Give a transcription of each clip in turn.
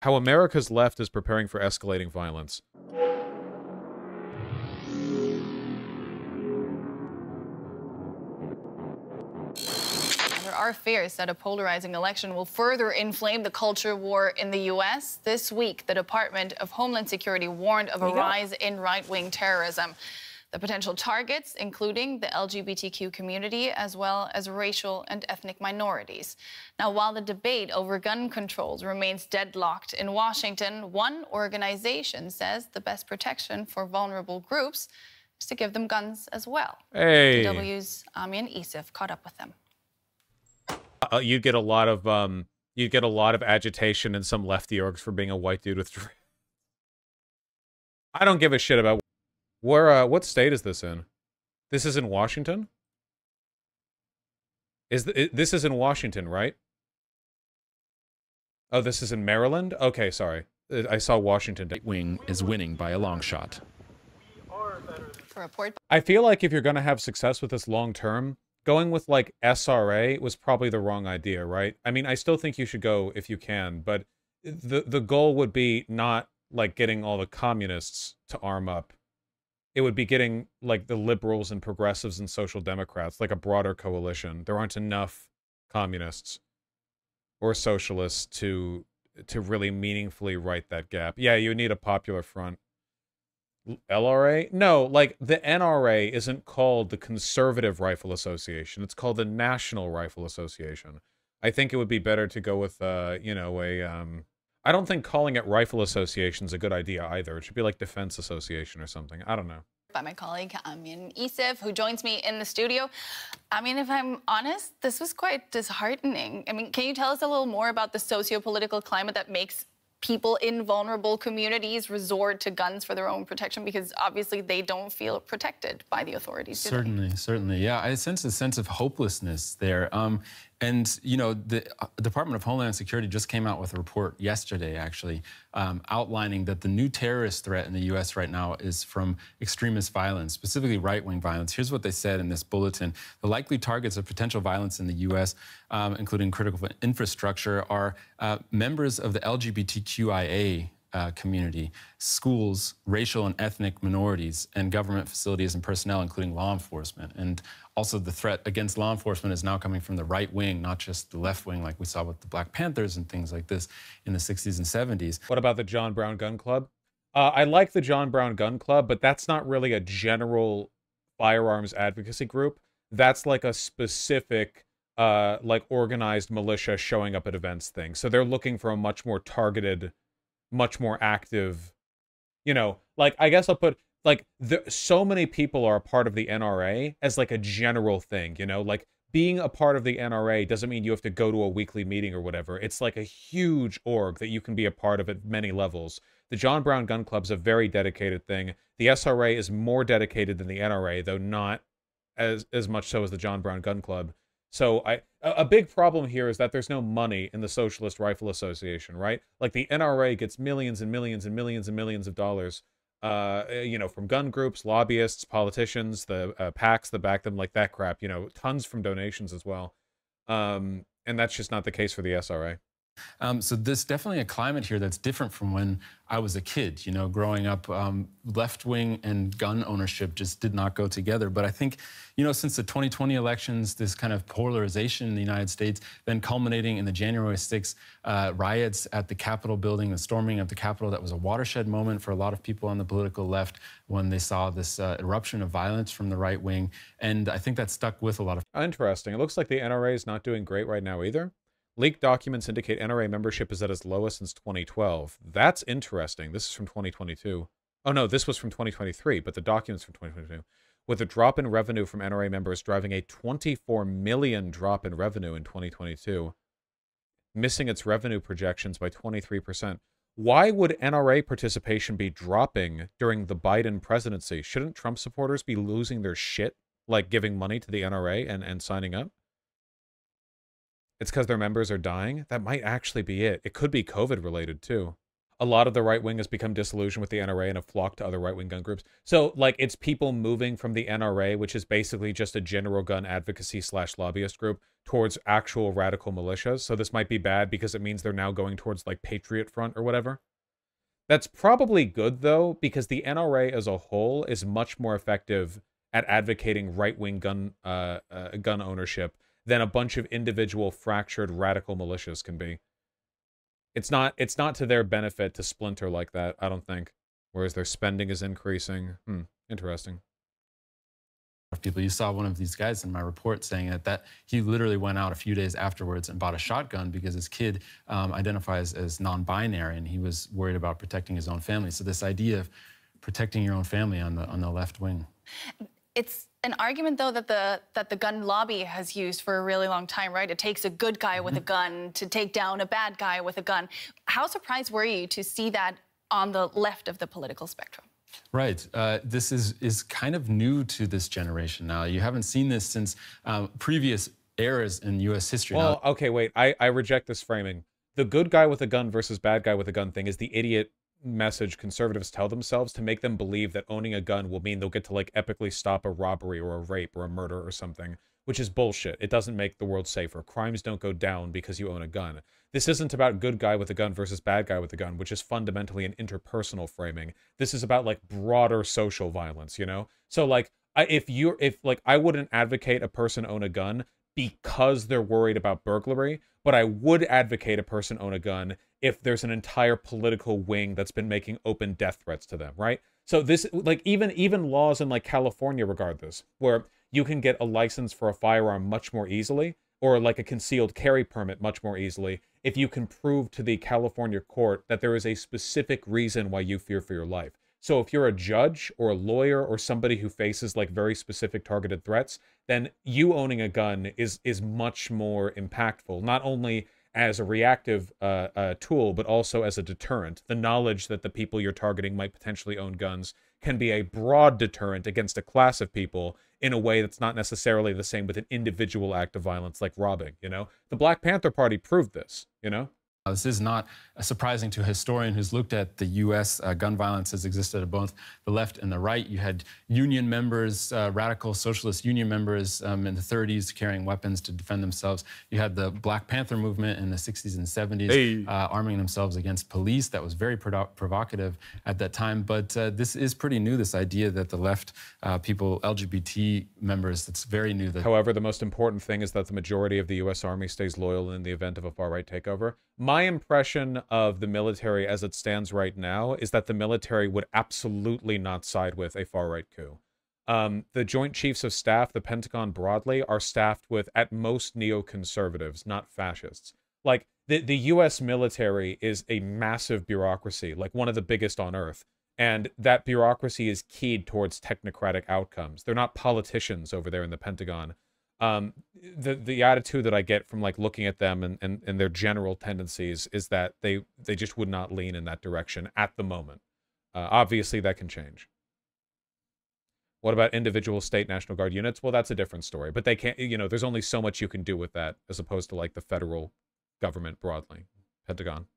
How America's left is preparing for escalating violence. There are fears that a polarizing election will further inflame the culture war in the U.S. This week, the Department of Homeland Security warned of a rise in right-wing terrorism. The potential targets, including the LGBTQ community, as well as racial and ethnic minorities. Now, while the debate over gun controls remains deadlocked in Washington, one organization says the best protection for vulnerable groups is to give them guns as well. Hey. DW's Amian Isif caught up with them. You'd get a lot of agitation in some lefty orgs for being a white dude with dreads. I don't give a shit about where. What state is this in? This is in Washington. This is in Washington, right? Oh, this is in Maryland. Okay, sorry. I saw Washington. Right wing is winning by a long shot. I feel like if you're going to have success with this long term, going with like SRA was probably the wrong idea, right? I mean, I still think you should go if you can, but the goal would be not like getting all the communists to arm up. It would be getting like the liberals and progressives and social democrats, like a broader coalition. There aren't enough communists or socialists to really meaningfully right that gap. Yeah, you need a popular front. LRA? No, like the NRA isn't called the Conservative Rifle Association. It's called the National Rifle Association. I think it would be better to go with, you know, I don't think calling it Rifle Association is a good idea either. It should be like Defense Association or something. I don't know. By my colleague, Amian Isif, who joins me in the studio. I mean, if I'm honest, this was quite disheartening. I mean, can you tell us a little more about the socio-political climate that makes people in vulnerable communities resort to guns for their own protection, because obviously they don't feel protected by the authorities? Certainly. Yeah, I sense a sense of hopelessness there. And, you know, the Department of Homeland Security just came out with a report yesterday, actually, outlining that the new terrorist threat in the U.S. right now is from extremist violence, specifically right-wing violence. Here's what they said in this bulletin. The likely targets of potential violence in the U.S., including critical infrastructure, are members of the LGBTQIA community, schools, racial and ethnic minorities, and government facilities and personnel, including law enforcement. And also the threat against law enforcement is now coming from the right wing, not just the left wing, like we saw with the Black Panthers and things like this in the 60s and 70s. What about the John Brown Gun Club? I like the John Brown Gun Club, but that's not really a general firearms advocacy group. That's like a specific, like organized militia showing up at events thing. So they're looking for a much more targeted, much more active, you know, like, I guess I'll put, like, so many people are a part of the NRA as, like, a general thing, you know? Like, being a part of the NRA doesn't mean you have to go to a weekly meeting or whatever. It's, like, a huge org that you can be a part of at many levels. The John Brown Gun Club's a very dedicated thing. The SRA is more dedicated than the NRA, though not as much so as the John Brown Gun Club. So a big problem here is that there's no money in the Socialist Rifle Association, right? Like the NRA gets millions and millions and millions and millions of dollars, you know, from gun groups, lobbyists, politicians, the PACs that back them, like that crap, you know, tons from donations as well. And that's just not the case for the SRA. So there's definitely a climate here that's different from when I was a kid. You know, growing up, left-wing and gun ownership just did not go together. But I think, you know, since the 2020 elections, this kind of polarization in the United States, then culminating in the January 6th riots at the Capitol building, the storming of the Capitol, that was a watershed moment for a lot of people on the political left when they saw this eruption of violence from the right wing. And I think that stuck with a lot of... Interesting. It looks like the NRA is not doing great right now either. Leaked documents indicate NRA membership is at its lowest since 2012. That's interesting. This is from 2022. Oh no, this was from 2023, but the documents from 2022. With a drop in revenue from NRA members driving a 24 million drop in revenue in 2022, missing its revenue projections by 23%. Why would NRA participation be dropping during the Biden presidency? Shouldn't Trump supporters be losing their shit, like giving money to the NRA and signing up? It's because their members are dying? That might actually be it. It could be COVID related too. A lot of the right wing has become disillusioned with the NRA and have flocked to other right wing gun groups. So like it's people moving from the NRA, which is basically just a general gun advocacy / lobbyist group, towards actual radical militias. So this might be bad because it means they're now going towards like Patriot Front or whatever. That's probably good though, because the NRA as a whole is much more effective at advocating right-wing gun ownership than a bunch of individual fractured radical militias can be. It's not to their benefit to splinter like that, I don't think. Whereas their spending is increasing. Interesting. People, you saw one of these guys in my report saying that he literally went out a few days afterwards and bought a shotgun because his kid identifies as non-binary and he was worried about protecting his own family. So this idea of protecting your own family on the left wing. It's an argument, though, that the gun lobby has used for a really long time, right? It takes a good guy with a gun to take down a bad guy with a gun. How surprised were you to see that on the left of the political spectrum? Right. This is kind of new to this generation now. You haven't seen this since previous eras in U.S. history. Well, okay, wait. I reject this framing. The good guy with a gun versus bad guy with a gun thing is the idiot message conservatives tell themselves to make them believe that owning a gun will mean they'll get to, like, epically stop a robbery or a rape or a murder or something, which is bullshit. It doesn't make the world safer. Crimes don't go down because you own a gun. This isn't about good guy with a gun versus bad guy with a gun, which is fundamentally an interpersonal framing. This is about, like, broader social violence, you know? So, like, I wouldn't advocate a person own a gun because they're worried about burglary, but I would advocate a person own a gun if there's an entire political wing that's been making open death threats to them, right? So this, like, even laws in, like, California regard this, where you can get a license for a firearm much more easily, or like a concealed carry permit much more easily, if you can prove to the California court that there is a specific reason why you fear for your life. So if you're a judge or a lawyer or somebody who faces, like, very specific targeted threats, then you owning a gun is much more impactful, not only as a reactive tool, but also as a deterrent. The knowledge that the people you're targeting might potentially own guns can be a broad deterrent against a class of people in a way that's not necessarily the same with an individual act of violence like robbing, you know? The Black Panther Party proved this, you know? This is not surprising to a historian who's looked at the U.S. Gun violence has existed at both the left and the right. You had union members, radical socialist union members in the 30s carrying weapons to defend themselves. You had the Black Panther movement in the 60s and 70s arming themselves against police. That was very provocative at that time. But this is pretty new, this idea that the left people, LGBT members, it's very new. However, the most important thing is that the majority of the U.S. Army stays loyal in the event of a far-right takeover. My impression of the military as it stands right now is that the military would absolutely not side with a far-right coup. The Joint Chiefs of Staff, the Pentagon broadly, are staffed with, at most, neoconservatives, not fascists. Like, the U.S. military is a massive bureaucracy, like one of the biggest on Earth. And that bureaucracy is keyed towards technocratic outcomes. They're not politicians over there in the Pentagon. The attitude that I get from, like, looking at them and their general tendencies is that they just would not lean in that direction at the moment. Obviously, that can change. What about individual state National Guard units? Well, that's a different story. But they can't, you know, there's only so much you can do with that as opposed to, like, the federal government broadly. Pentagon.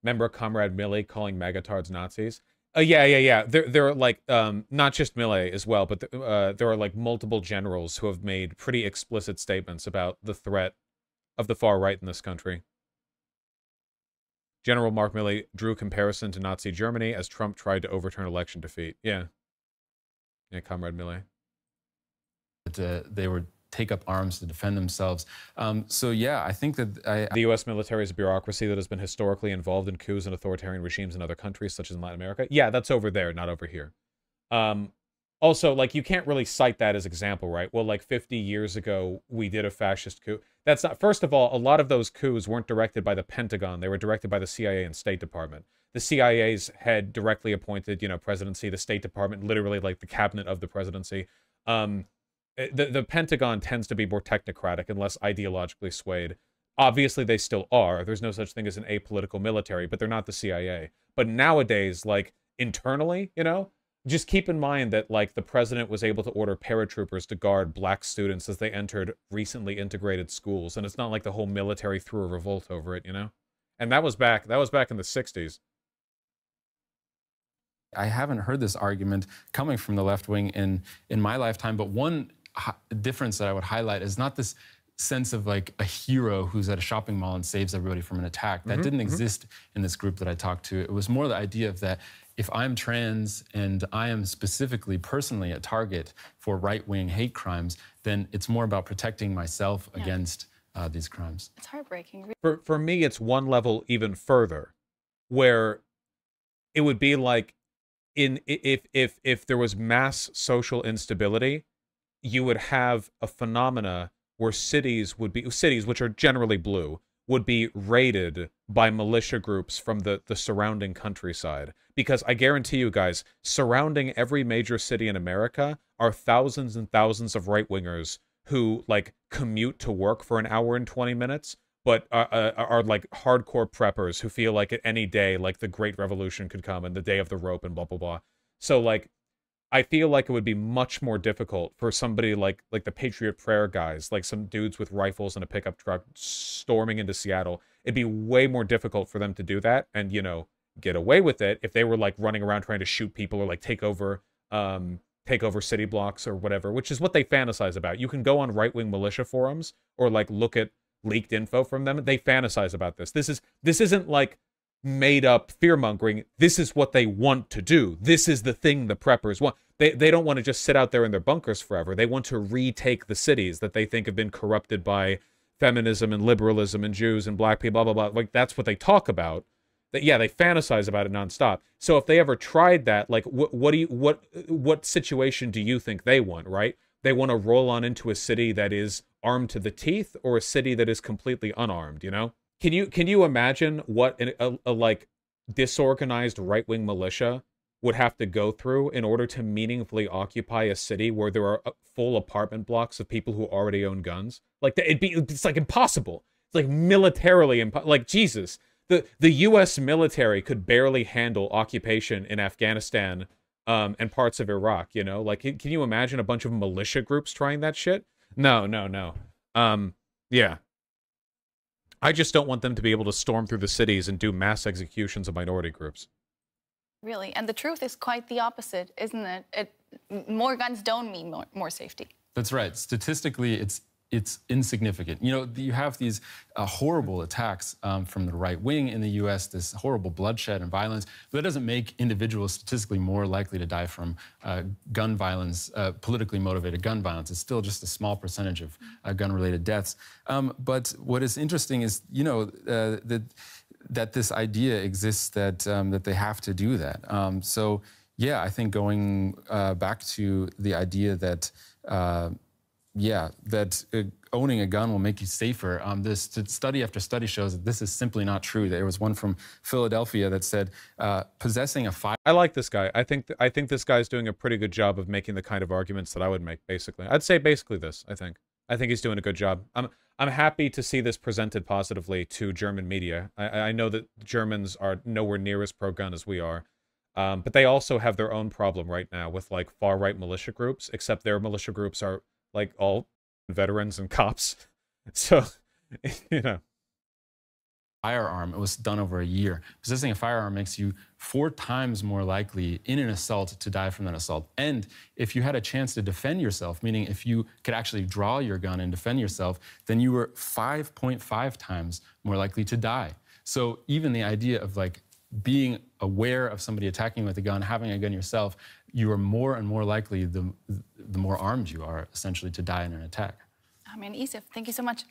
Remember Comrade Milley calling magatards Nazis? Yeah. There are, like, not just Milley as well, but there are, like, multiple generals who have made pretty explicit statements about the threat of the far right in this country. General Mark Milley drew comparison to Nazi Germany as Trump tried to overturn election defeat. Yeah, Comrade Milley. They would take up arms to defend themselves. So yeah, I think that the U.S. military is a bureaucracy that has been historically involved in coups and authoritarian regimes in other countries, such as in Latin America. Yeah, that's over there, not over here. Also, like, you can't really cite that as example, right? Well, like, 50 years ago, we did a fascist coup. That's not... First of all, a lot of those coups weren't directed by the Pentagon. They were directed by the CIA and State Department. The CIA's head directly appointed, you know, presidency. The State Department, literally, like, the cabinet of the presidency. The Pentagon tends to be more technocratic and less ideologically swayed. Obviously, they still are. There's no such thing as an apolitical military, but they're not the CIA. But nowadays, like, internally, you know, just keep in mind that, like, the president was able to order paratroopers to guard black students as they entered recently integrated schools, and it's not like the whole military threw a revolt over it, you know? And that was back in the 60s. I haven't heard this argument coming from the left wing in my lifetime, but one difference that I would highlight is not this sense of like a hero who's at a shopping mall and saves everybody from an attack. That didn't exist in this group that I talked to. It was more the idea of that if I'm trans and I am specifically, personally, a target for right-wing hate crimes, then it's more about protecting myself against these crimes. It's heartbreaking. For me, it's one level even further, where it would be like if there was mass social instability, you would have a phenomena where cities, which are generally blue, would be raided by militia groups from the surrounding countryside. Because I guarantee you guys, surrounding every major city in America are thousands and thousands of right-wingers who, like, commute to work for an hour and 20 minutes, but are like hardcore preppers who feel like at any day, like, the Great Revolution could come and the day of the rope and blah, blah, blah. So, like, I feel like it would be much more difficult for somebody like the Patriot Prayer guys, like some dudes with rifles and a pickup truck storming into Seattle. It'd be way more difficult for them to do that and, you know, get away with it if they were like running around trying to shoot people or like take over city blocks or whatever, which is what they fantasize about. You can go on right-wing militia forums or like look at leaked info from them. They fantasize about this. This isn't like made up fear-mongering. This is what they want to do. This is the thing the preppers want. They don't want to just sit out there in their bunkers forever. They want to retake the cities that they think have been corrupted by feminism and liberalism and Jews and black people, blah, blah, blah. Like, that's what they talk about. Yeah, they fantasize about it nonstop. So if they ever tried that, like, what situation do you think they want, right? They want to roll on into a city that is armed to the teeth or a city that is completely unarmed, you know? Can you imagine what a like disorganized right-wing militia would have to go through in order to meaningfully occupy a city where there are full apartment blocks of people who already own guns? Like, it's like impossible. It's like militarily like, Jesus. The U.S. military could barely handle occupation in Afghanistan and parts of Iraq, you know? Like, can you imagine a bunch of militia groups trying that shit? No. Yeah. I just don't want them to be able to storm through the cities and do mass executions of minority groups. Really, and the truth is quite the opposite, isn't it? More guns don't mean more safety. That's right. Statistically, it's insignificant. You know, you have these horrible attacks from the right wing in the U.S., this horrible bloodshed and violence, but that doesn't make individuals statistically more likely to die from gun violence, politically motivated gun violence. It's still just a small percentage of gun-related deaths. But what is interesting is, you know, that this idea exists that that they have to do that. So, yeah, I think going back to the idea that owning a gun will make you safer. This study after study shows that this is simply not true. There was one from Philadelphia that said possessing a fire. I like this guy. I think this guy's doing a pretty good job of making the kind of arguments that I would make. Basically, I'd say basically this. I think he's doing a good job. I'm happy to see this presented positively to German media. I know that Germans are nowhere near as pro-gun as we are. But they also have their own problem right now with like far-right militia groups, except their militia groups are like all veterans and cops. So, you know. Firearm, it was done over a year. Possessing a firearm makes you 4 times more likely in an assault to die from that assault. And if you had a chance to defend yourself, meaning if you could actually draw your gun and defend yourself, then you were 5.5 times more likely to die. So even the idea of like being aware of somebody attacking you with a gun, having a gun yourself, you are more and more likely, the more armed you are, essentially, to die in an attack. I mean, Isif, thank you so much.